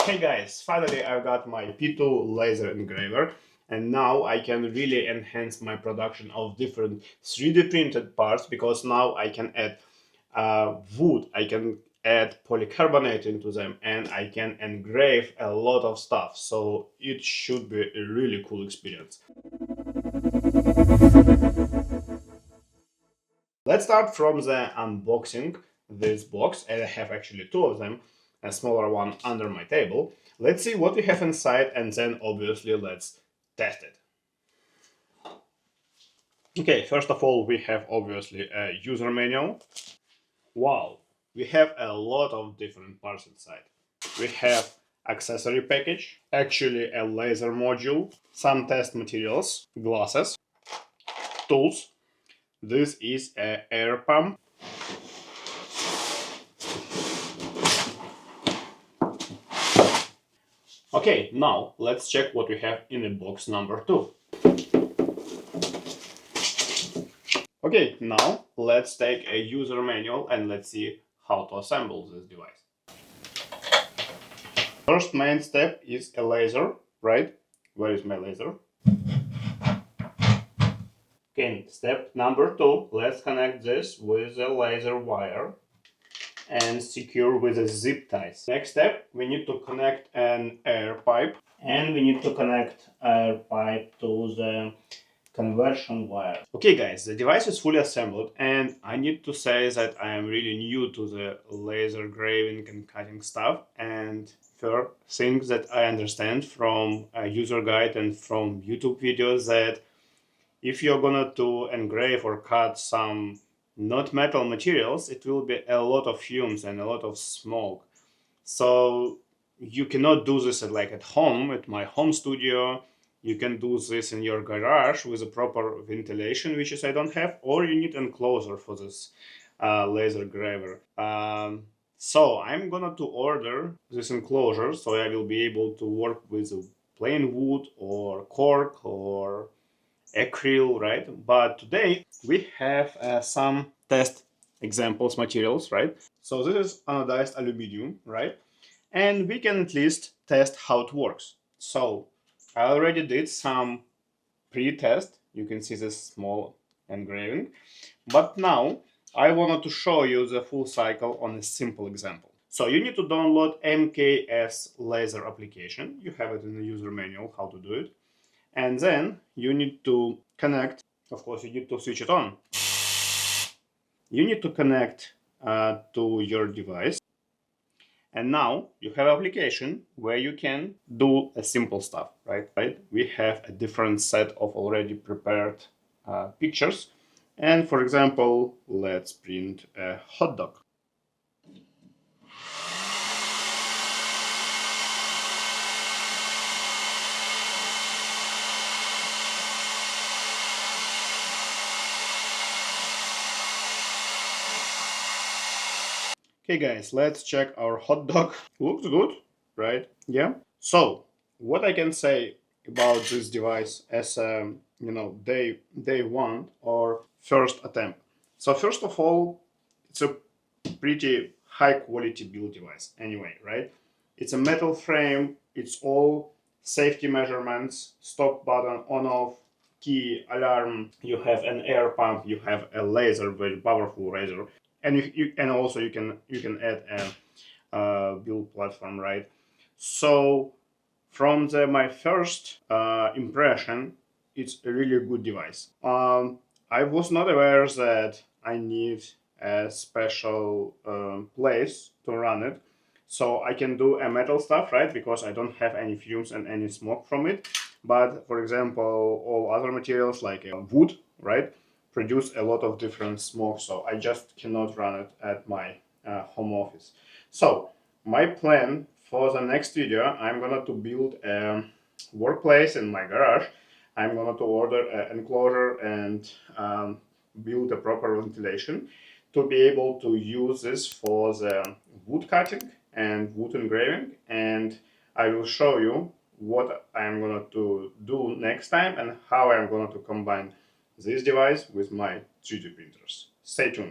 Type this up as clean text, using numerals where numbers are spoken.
Hey guys, finally I got my P2 Laser Engraver, and now I can really enhance my production of different 3D printed parts, because now I can add wood, I can add polycarbonate into them, and I can engrave a lot of stuff. So it should be a really cool experience. Let's start from the unboxing this box, and I have actually two of them, a smaller one under my table. Let's see what we have inside, and then obviously let's test it. Okay, first of all, we have obviously a user manual. Wow, we have a lot of different parts inside. We have accessory package, actually a laser module, some test materials, glasses, tools. This is a air pump. Okay, now let's check what we have in the box number 2. Okay, now let's take a user manual and let's see how to assemble this device. First main step is a laser, right? Where is my laser? Okay, step number 2, let's connect this with a laser wire and secure with a zip ties. Next step, we need to connect an air pipe, and we need to connect air pipe to the conversion wire. Okay guys, the device is fully assembled, and I need to say that I am really new to the laser engraving and cutting stuff, and first thing that I understand from a user guide and from YouTube videos, that if you're gonna to engrave or cut some not metal materials, it will be a lot of fumes and a lot of smoke. So you cannot do this at home, at my home studio. You can do this in your garage with a proper ventilation, which is I don't have, or you need enclosure for this laser engraver. So I'm gonna to order this enclosure, so I will be able to work with plain wood or cork or acryl, right? But today we have some test examples materials, right? So this is anodized aluminum, right? And we can at least test how it works. So I already did some pre-test. You can see this small engraving. But now I wanted to show you the full cycle on a simple example. So you need to download MKS laser application. You have it in the user manual how to do it. And then you need to connect. Of course, you need to switch it on. You need to connect to your device. And now you have application where you can do a simple stuff, right? We have a different set of already prepared pictures. And for example, let's print a hot dog. Okay guys, let's check our hot dog. Looks good, right? Yeah. So what I can say about this device as day one or first attempt. So first of all, it's a pretty high quality build device anyway, right? It's a metal frame, it's all safety measurements, stop button, on off, key, alarm, you have an air pump, you have a laser, very powerful laser, and and also you can add a build platform, right? So from my first impression, it's a really good device. I was not aware that I need a special place to run it, so I can do a metal stuff, right? Because I don't have any fumes and any smoke from it. But for example, all other materials like wood, right, produce a lot of different smoke, so I just cannot run it at my home office. So my plan for the next video, I'm gonna to build a workplace in my garage. I'm gonna to order an enclosure and build a proper ventilation to be able to use this for the wood cutting and wood engraving, and I will show you what I'm going to do next time and how I'm going to combine this device with my 3D printers. Stay tuned.